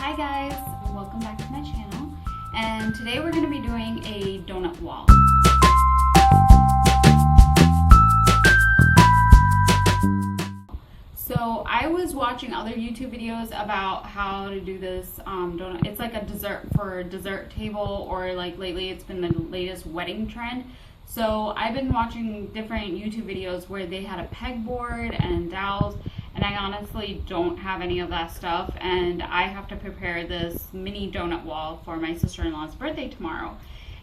Hi guys, welcome back to my channel, and today we're going to be doing a donut wall. So I was watching other YouTube videos about how to do this donut. It's like a dessert for a dessert table, or like lately it's been the latest wedding trend. So I've been watching different YouTube videos where they had a pegboard and dowels, and I honestly don't have any of that stuff, and I have to prepare this mini donut wall for my sister-in-law's birthday tomorrow.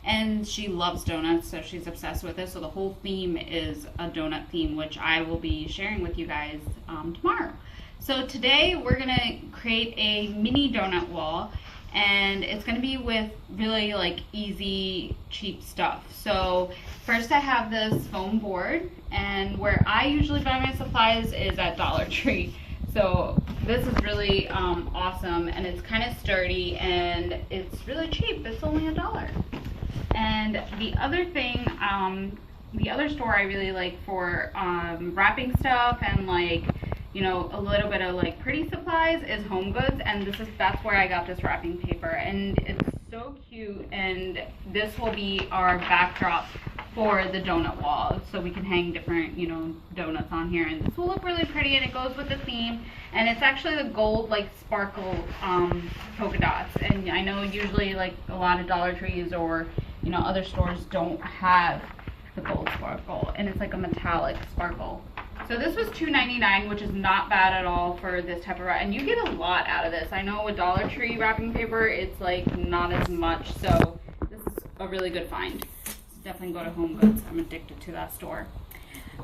And she loves donuts, so she's obsessed with it. So the whole theme is a donut theme, which I will be sharing with you guys tomorrow. So today we're gonna create a mini donut wall, and it's gonna be with really like easy, cheap stuff. So first I have this foam board, and where I usually buy my supplies is at Dollar Tree. So this is really awesome, and it's kind of sturdy, and it's really cheap. It's only $1. And the other thing, the other store I really like for wrapping stuff and like, you know, a little bit of like pretty supplies is Home Goods, and that's where I got this wrapping paper, and it's so cute. And this will be our backdrop for the donut wall, so we can hang different, you know, donuts on here, and this will look really pretty, and it goes with the theme. And it's actually the gold like sparkle polka dots, and I know usually like a lot of Dollar Trees or, you know, other stores don't have the gold sparkle, and it's like a metallic sparkle. So this was $2.99, which is not bad at all for this type of wrap, and you get a lot out of this. I know with Dollar Tree wrapping paper, it's like not as much, so this is a really good find. Definitely go to Home Goods. I'm addicted to that store.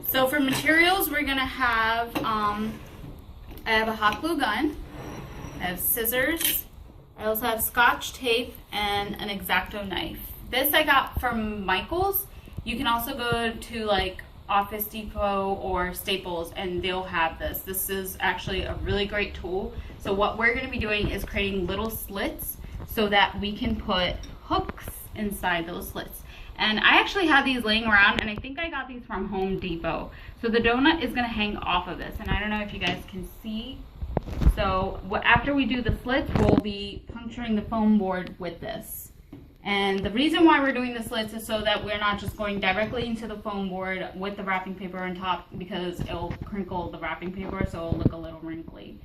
So for materials, we're gonna have, I have a hot glue gun, I have scissors, I also have Scotch tape, and an X-Acto knife. This I got from Michael's. You can also go to like Office Depot or Staples, and they'll have this. This is actually a really great tool. So what we're going to be doing is creating little slits so that we can put hooks inside those slits. And I actually have these laying around, and I think I got these from Home Depot. So the donut is going to hang off of this, and I don't know if you guys can see. So after we do the slits, we'll be puncturing the foam board with this. And the reason why we're doing the slits is so that we're not just going directly into the foam board with the wrapping paper on top, because it'll crinkle the wrapping paper, so it'll look a little wrinkly.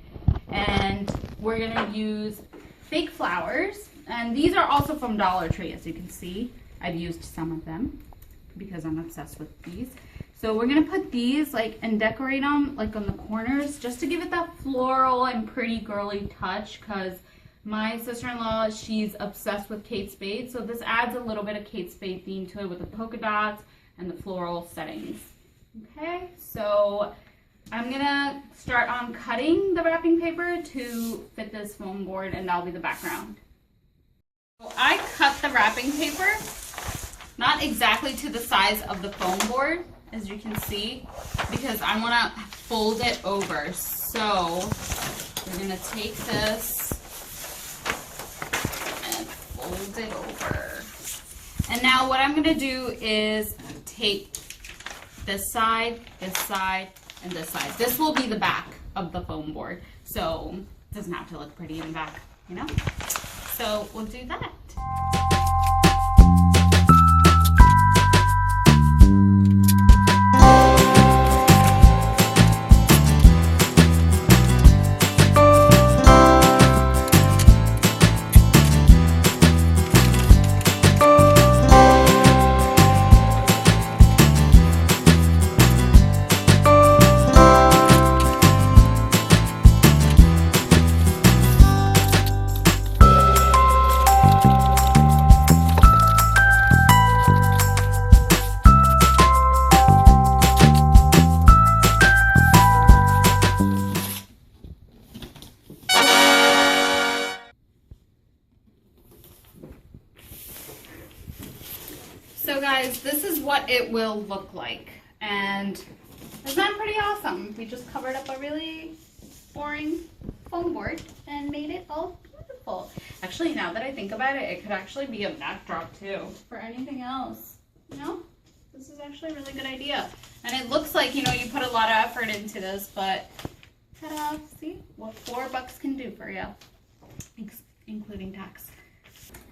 And we're gonna use fake flowers, and these are also from Dollar Tree, as you can see. I've used some of them because I'm obsessed with these. So we're gonna put these like and decorate them like on the corners, just to give it that floral and pretty girly touch, because my sister-in-law, she's obsessed with Kate Spade, so this adds a little bit of Kate Spade theme to it with the polka dots and the floral settings. Okay, so I'm gonna start on cutting the wrapping paper to fit this foam board, and that'll be the background. So I cut the wrapping paper, not exactly to the size of the foam board, as you can see, because I wanna fold it over. So we're gonna take this, fold it over. And now what I'm going to do is take this side, and this side. This will be the back of the foam board, so it doesn't have to look pretty in the back, you know? So we'll do that. So guys, this is what it will look like, and isn't that pretty awesome? We just covered up a really boring foam board and made it all beautiful. Actually, now that I think about it, it could actually be a backdrop too for anything else, you know? This is actually a really good idea. And it looks like, you know, you put a lot of effort into this, but ta-da, see what $4 can do for you. including tax.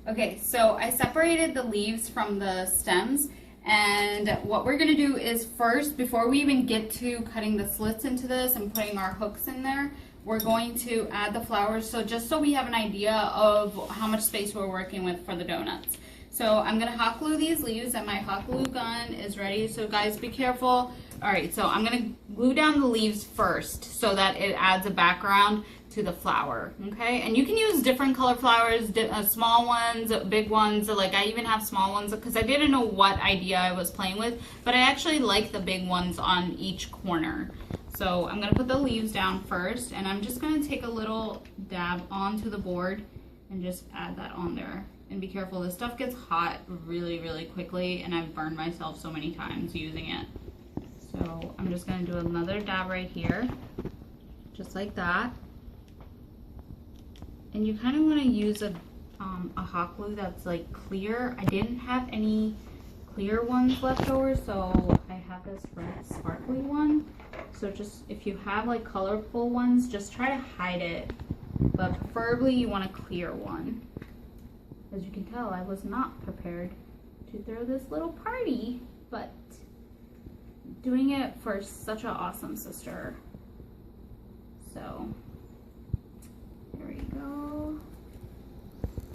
Okay, so I separated the leaves from the stems, and what we're gonna do is first, before we even get to cutting the slits into this and putting our hooks in there, we're going to add the flowers, so just so we have an idea of how much space we're working with for the donuts. So I'm gonna hot glue these leaves, and my hot glue gun is ready, so guys be careful. All right, so I'm gonna glue down the leaves first so that it adds a background to the flower, okay? And you can use different color flowers, small ones, big ones, like I even have small ones because I didn't know what idea I was playing with, but I actually like the big ones on each corner. So I'm gonna put the leaves down first, and I'm just gonna take a little dab onto the board and just add that on there. And be careful, this stuff gets hot really, really quickly, and I've burned myself so many times using it. So I'm just gonna do another dab right here, just like that. And you kind of want to use a hot glue that's like clear. I didn't have any clear ones left over, so I have this red sparkly one. So just if you have like colorful ones, just try to hide it, but preferably you want a clear one. As you can tell, I was not prepared to throw this little party, but doing it for such an awesome sister. So there we go.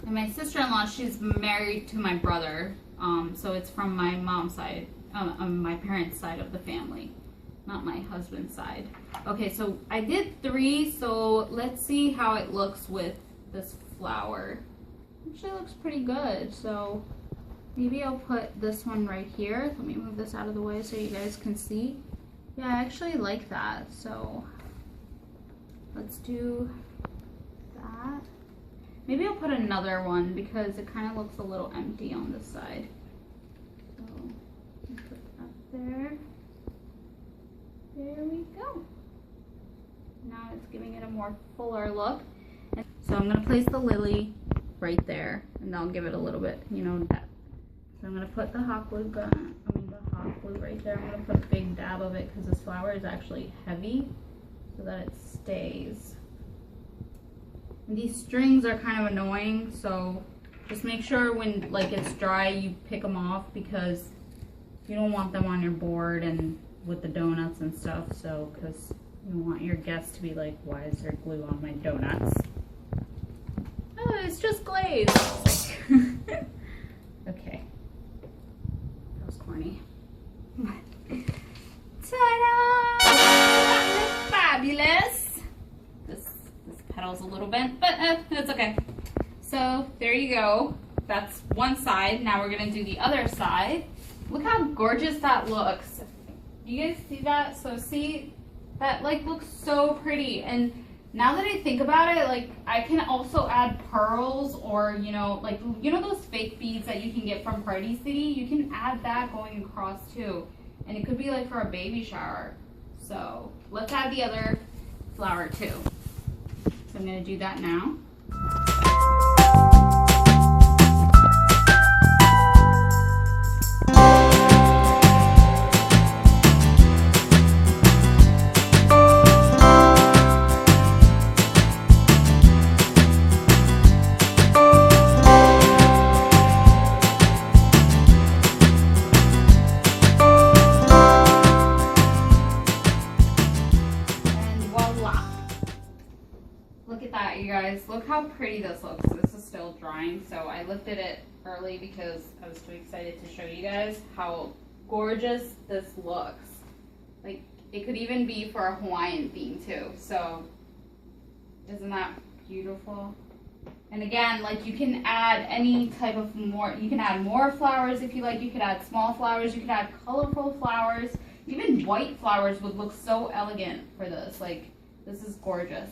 And my sister-in-law, she's married to my brother, so it's from my mom's side, my parents' side of the family, not my husband's side. Okay, so I did 3, so let's see how it looks with this flower. Actually looks pretty good, so maybe I'll put this one right here. Let me move this out of the way so you guys can see. Yeah, I actually like that, so let's do that. Maybe I'll put another one because it kind of looks a little empty on this side. So put that there. There we go. Now it's giving it a more fuller look. And so I'm gonna place the lily right there, and I'll give it a little bit, you know, depth. So I'm gonna put the hot glue gun, the hot glue right there. I'm gonna put a big dab of it because this flower is actually heavy, so that it stays. And these strings are kind of annoying, so just make sure when like it's dry you pick them off because you don't want them on your board and with the donuts and stuff. So because you want your guests to be like, why is there glue on my donuts? Oh, it's just glaze. Okay, that was corny. Ta-da! That looks fabulous. This petal's a little bent, but it's okay. So there you go. That's one side. Now we're gonna do the other side. Look how gorgeous that looks. Do you guys see that? So see, that like looks so pretty. And now that I think about it, like I can also add pearls or, you know, like, you know those fake beads that you can get from Party City? You can add that going across too. And it could be like for a baby shower. So let's add the other flower too. So I'm gonna do that now. Look how pretty this looks. This is still drying, so I lifted it early because I was too excited to show you guys how gorgeous this looks. Like, it could even be for a Hawaiian theme too. So, isn't that beautiful? And again, like, you can add any type of more, you can add more flowers if you like. You could add small flowers, you could add colorful flowers. Even white flowers would look so elegant for this. Like, this is gorgeous.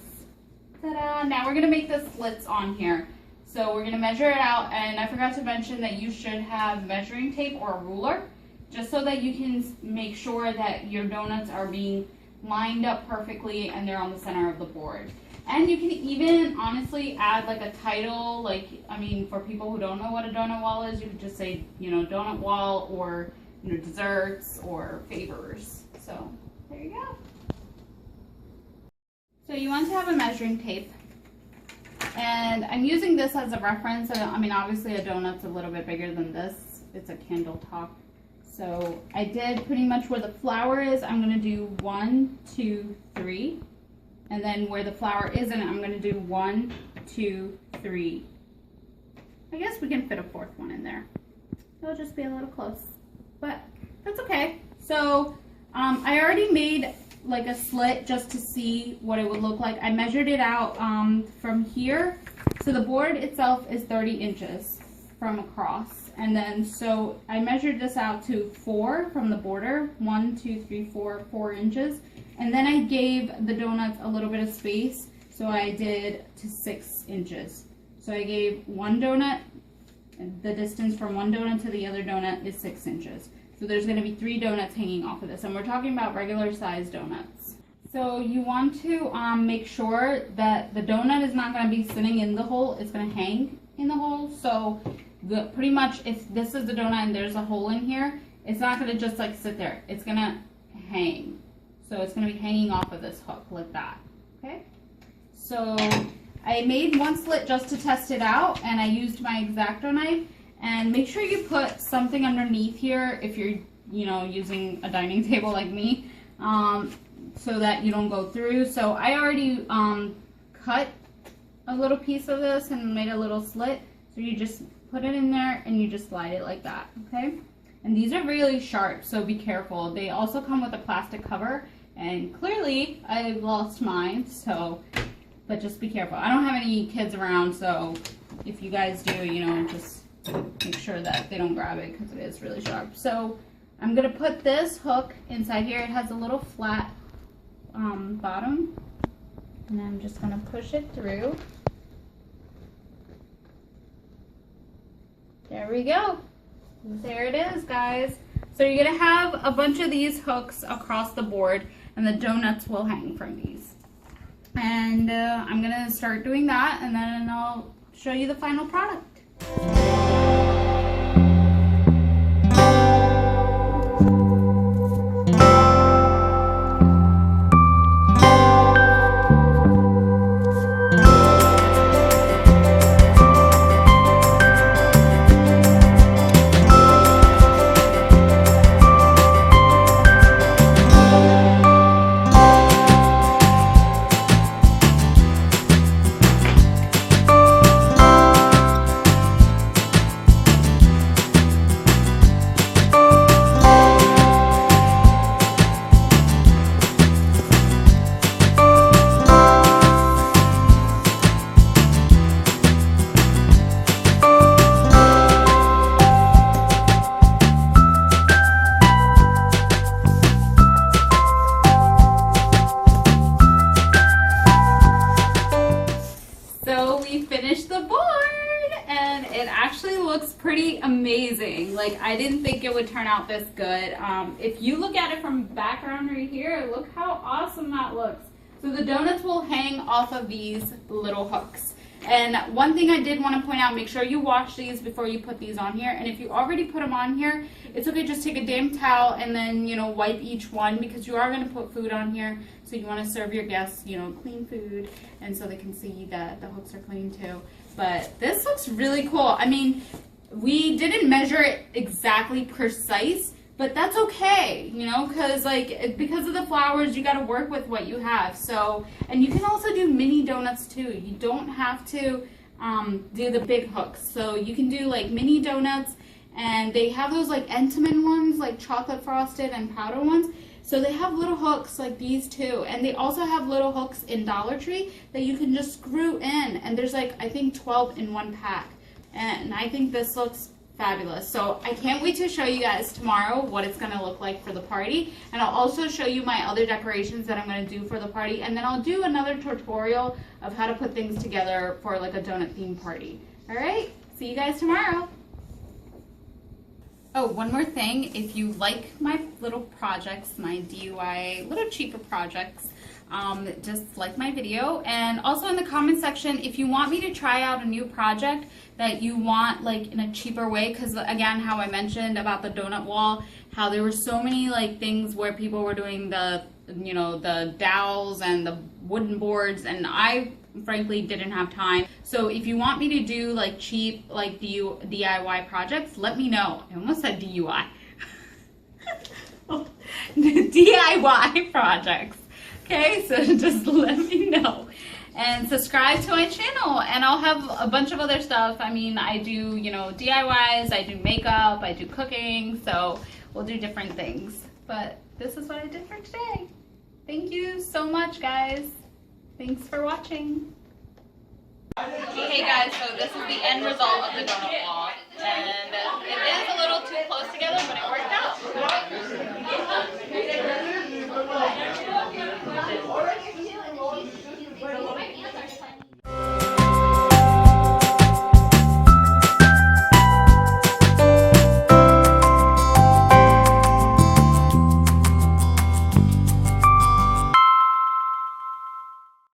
Ta-da! Now we're going to make the slits on here. So we're going to measure it out, and I forgot to mention that you should have measuring tape or a ruler, just so that you can make sure that your donuts are being lined up perfectly and they're on the center of the board. And you can even honestly add like a title, like, I mean, for people who don't know what a donut wall is, you could just say, you know, donut wall, or, you know, desserts or favors. So there you go. So you want to have a measuring tape, and And I'm using this as a reference. I mean, obviously a donut's a little bit bigger than this. It's a candle top. So I did pretty much where the flower is, I'm going to do 1, 2, 3. And then where the flower isn't, I'm going to do 1, 2, 3. I guess we can fit a fourth one in there. It'll just be a little close, but that's okay. So I already made like a slit just to see what it would look like. I measured it out from here. So the board itself is 30 inches from across. And then so I measured this out to 4 from the border. 1, 2, 3, 4, 4 inches. And then I gave the donuts a little bit of space. So I did to 6 inches. So I gave one donut, the distance from one donut to the other donut is 6 inches. So there's going to be 3 donuts hanging off of this, and we're talking about regular sized donuts. So you want to make sure that the donut is not going to be sitting in the hole, it's going to hang in the hole. So pretty much if this is the donut and there's a hole in here, it's not going to just like sit there, it's going to hang. So it's going to be hanging off of this hook like that, okay? So I made one slit just to test it out, and I used my X-Acto knife. And make sure you put something underneath here if you're, using a dining table like me, so that you don't go through. So I already cut a little piece of this and made a little slit. So you just put it in there and you just slide it like that, okay? And these are really sharp, so be careful. They also come with a plastic cover, and clearly I've lost mine, so, but just be careful. I don't have any kids around, so if you guys do, just make sure that they don't grab it because it is really sharp. So I'm going to put this hook inside here. It has a little flat bottom, and I'm just going to push it through. There we go. There it is, guys. So you're going to have a bunch of these hooks across the board, and the donuts will hang from these. And I'm going to start doing that, and then I'll show you the final product. Looks pretty amazing. Like, I didn't think it would turn out this good. If you look at it from background right here, look how awesome that looks. So the donuts will hang off of these little hooks. And one thing I did want to point out, make sure you wash these before you put these on here. And if you already put them on here, it's okay, just take a damp towel and then, wipe each one, because you are going to put food on here. So you want to serve your guests, clean food, and so they can see that the hooks are clean too. But this looks really cool. I mean, we didn't measure it exactly precise, but that's okay, because of the flowers, you got to work with what you have. So, and you can also do mini donuts too. You don't have to do the big hooks. So you can do like mini donuts, and they have those like Entenmann ones, like chocolate frosted and powder ones. So they have little hooks like these too, and they also have little hooks in Dollar Tree that you can just screw in, and there's like, I think 12 in one pack, and I think this looks fabulous. So I can't wait to show you guys tomorrow what it's going to look like for the party, and I'll also show you my other decorations that I'm going to do for the party, and then I'll do another tutorial of how to put things together for like a donut themed party. Alright, see you guys tomorrow. Oh, one more thing, if you like my little projects, my DIY little cheaper projects, just like my video. And also in the comment section, if you want me to try out a new project that you want like in a cheaper way, because again, how I mentioned about the donut wall, how there were so many like things where people were doing the the dowels and the wooden boards, and I frankly didn't have time. So if you want me to do like cheap like DIY projects, let me know. I almost said DUI. DIY projects. Okay, so just let me know. And subscribe to my channel, and I'll have a bunch of other stuff. I mean, I do, you know, DIYs, I do makeup, I do cooking, so we'll do different things. But this is what I did for today. Thank you so much, guys. Thanks for watching. Hey guys, so this is the end result of the donut wall. And it is a little too close together, but it worked out.